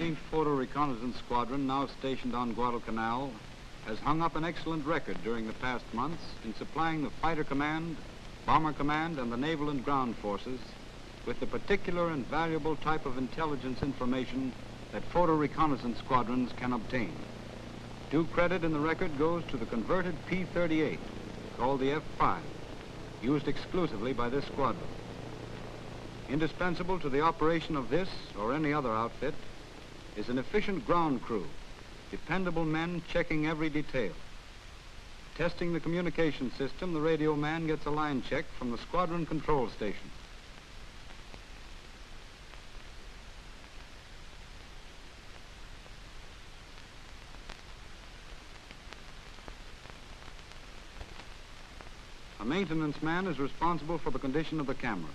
17th Photo Reconnaissance Squadron, now stationed on Guadalcanal, has hung up an excellent record during the past months in supplying the Fighter Command, Bomber Command, and the Naval and Ground Forces with the particular and valuable type of intelligence information that Photo Reconnaissance Squadrons can obtain. Due credit in the record goes to the converted P-38, called the F-5, used exclusively by this squadron. Indispensable to the operation of this or any other outfit is an efficient ground crew, dependable men checking every detail. Testing the communication system, the radio man gets a line check from the squadron control station. A maintenance man is responsible for the condition of the cameras.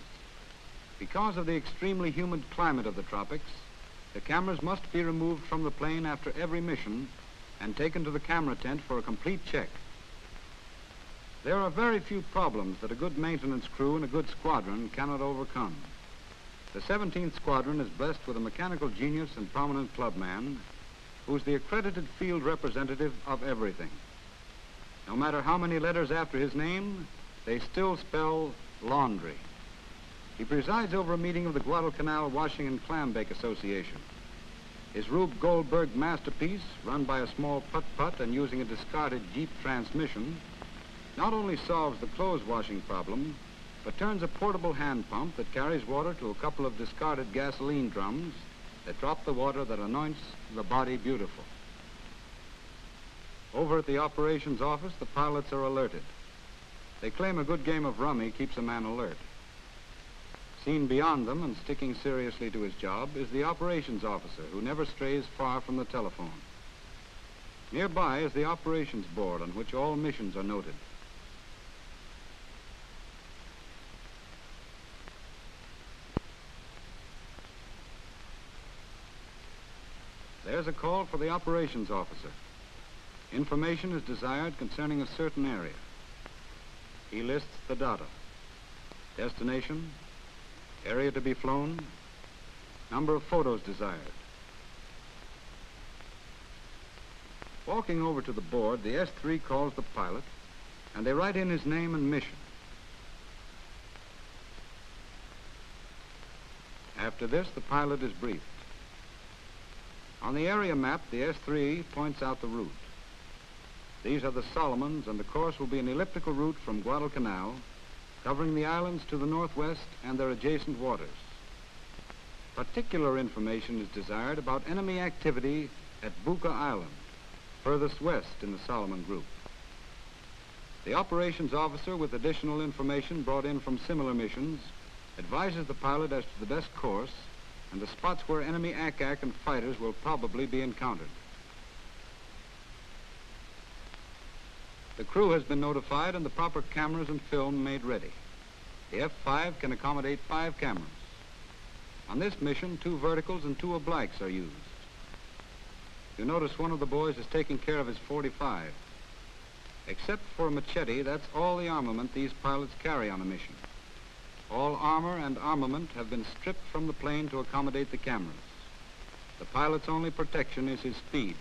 Because of the extremely humid climate of the tropics, the cameras must be removed from the plane after every mission and taken to the camera tent for a complete check. There are very few problems that a good maintenance crew and a good squadron cannot overcome. The 17th Squadron is blessed with a mechanical genius and prominent clubman who's the accredited field representative of everything. No matter how many letters after his name, they still spell laundry. He presides over a meeting of the Guadalcanal Washing and Clambake Association. His Rube Goldberg masterpiece, run by a small putt-putt and using a discarded Jeep transmission, not only solves the clothes washing problem, but turns a portable hand pump that carries water to a couple of discarded gasoline drums that drop the water that anoints the body beautiful. Over at the operations office, the pilots are alerted. They claim a good game of rummy keeps a man alert. Seen beyond them and sticking seriously to his job is the operations officer who never strays far from the telephone. Nearby is the operations board on which all missions are noted. There's a call for the operations officer. Information is desired concerning a certain area. He lists the data: destination, area to be flown, number of photos desired. Walking over to the board, the S3 calls the pilot, and they write in his name and mission. After this, the pilot is briefed. On the area map, the S3 points out the route. These are the Solomons, and the course will be an elliptical route from Guadalcanal, covering the islands to the northwest and their adjacent waters. Particular information is desired about enemy activity at Buka Island, furthest west in the Solomon group. The operations officer, with additional information brought in from similar missions, advises the pilot as to the best course and the spots where enemy ack-ack and fighters will probably be encountered. The crew has been notified and the proper cameras and film made ready. The F-5 can accommodate 5 cameras. On this mission, 2 verticals and 2 obliques are used. You notice one of the boys is taking care of his .45. Except for a machete, that's all the armament these pilots carry on a mission. All armor and armament have been stripped from the plane to accommodate the cameras. The pilot's only protection is his speed,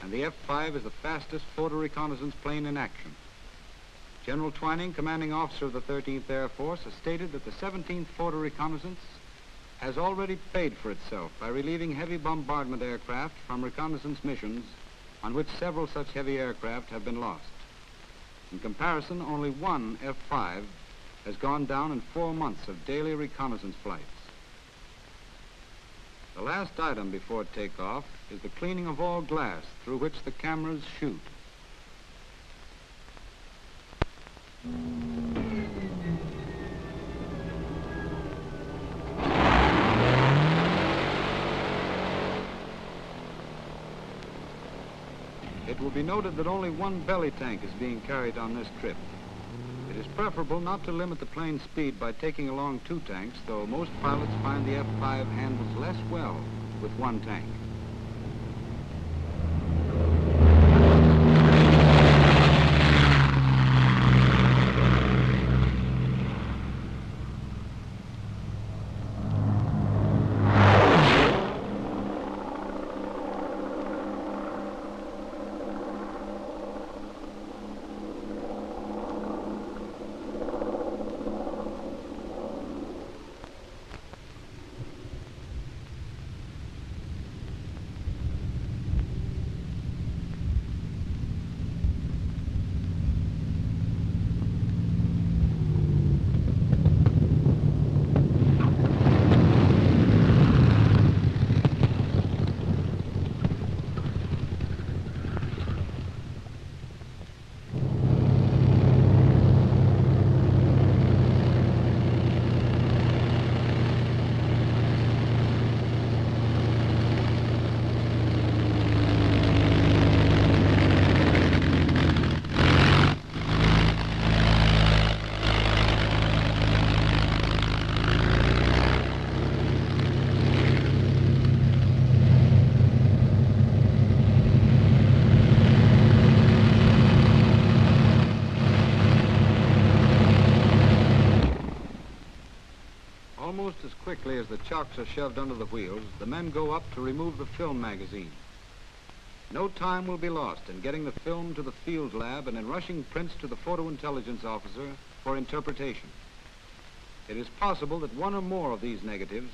and the F-5 is the fastest photo reconnaissance plane in action. General Twining, commanding officer of the 13th Air Force, has stated that the 17th Photo Reconnaissance has already paid for itself by relieving heavy bombardment aircraft from reconnaissance missions on which several such heavy aircraft have been lost. In comparison, only 1 F-5 has gone down in 4 months of daily reconnaissance flights. The last item before takeoff is the cleaning of all glass through which the cameras shoot. It will be noted that only 1 belly tank is being carried on this trip. It is preferable not to limit the plane's speed by taking along 2 tanks, though most pilots find the F-5 handles less well with 1 tank. Almost as quickly as the chocks are shoved under the wheels, the men go up to remove the film magazine. No time will be lost in getting the film to the field lab and in rushing prints to the photo intelligence officer for interpretation. It is possible that one or more of these negatives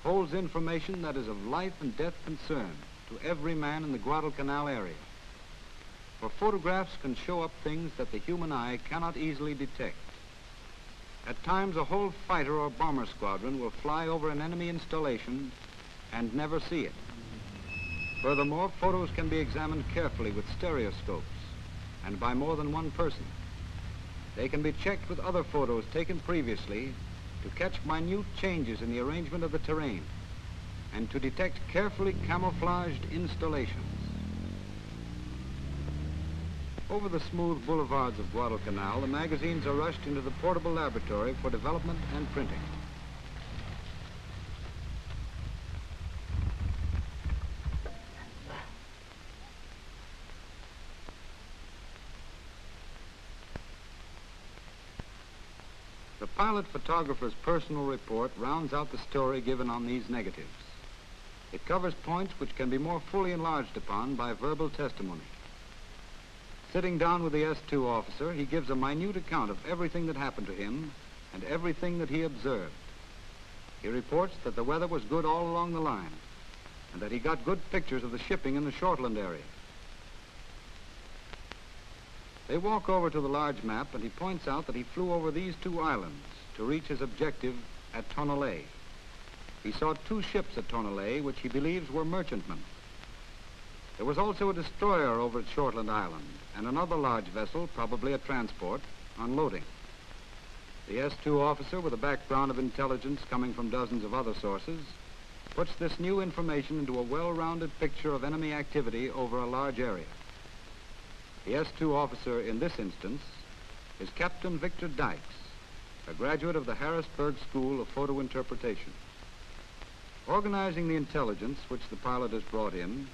holds information that is of life and death concern to every man in the Guadalcanal area. For photographs can show up things that the human eye cannot easily detect. At times, a whole fighter or bomber squadron will fly over an enemy installation and never see it. Furthermore, photos can be examined carefully with stereoscopes and by more than one person. They can be checked with other photos taken previously to catch minute changes in the arrangement of the terrain and to detect carefully camouflaged installations. Over the smooth boulevards of Guadalcanal, the magazines are rushed into the portable laboratory for development and printing. The pilot photographer's personal report rounds out the story given on these negatives. It covers points which can be more fully enlarged upon by verbal testimony. Sitting down with the S2 officer, he gives a minute account of everything that happened to him and everything that he observed. He reports that the weather was good all along the line and that he got good pictures of the shipping in the Shortland area. They walk over to the large map and he points out that he flew over these two islands to reach his objective at Tonelay. He saw two ships at Tonelay which he believes were merchantmen. There was also a destroyer over at Shortland Island and another large vessel, probably a transport, unloading. The S2 officer, with a background of intelligence coming from dozens of other sources, puts this new information into a well-rounded picture of enemy activity over a large area. The S2 officer in this instance is Captain Victor Dykes, a graduate of the Harrisburg School of Photo Interpretation. Organizing the intelligence which the pilot has brought in,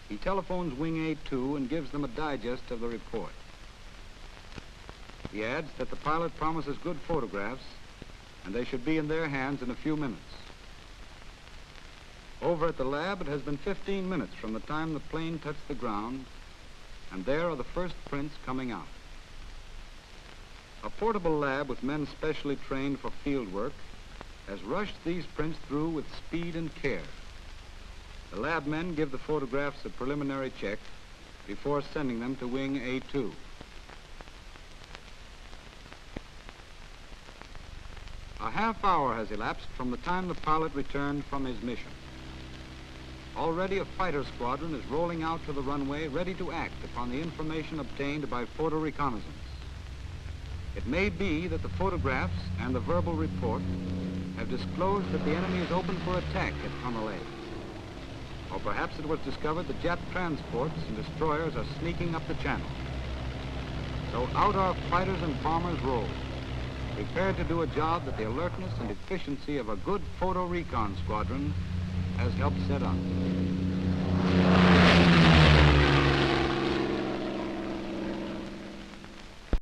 he telephones Wing A2 and gives them a digest of the report. He adds that the pilot promises good photographs and they should be in their hands in a few minutes. Over at the lab, it has been 15 minutes from the time the plane touched the ground, and there are the first prints coming out. A portable lab with men specially trained for field work has rushed these prints through with speed and care. The lab men give the photographs a preliminary check before sending them to Wing A2. A half hour has elapsed from the time the pilot returned from his mission. Already a fighter squadron is rolling out to the runway, ready to act upon the information obtained by Photo Reconnaissance. It may be that the photographs and the verbal report have disclosed that the enemy is open for attack at Tonelay. Or perhaps it was discovered that Jap transports and destroyers are sneaking up the channel. So out our fighters and bombers roll, prepared to do a job that the alertness and efficiency of a good photo recon squadron has helped set up.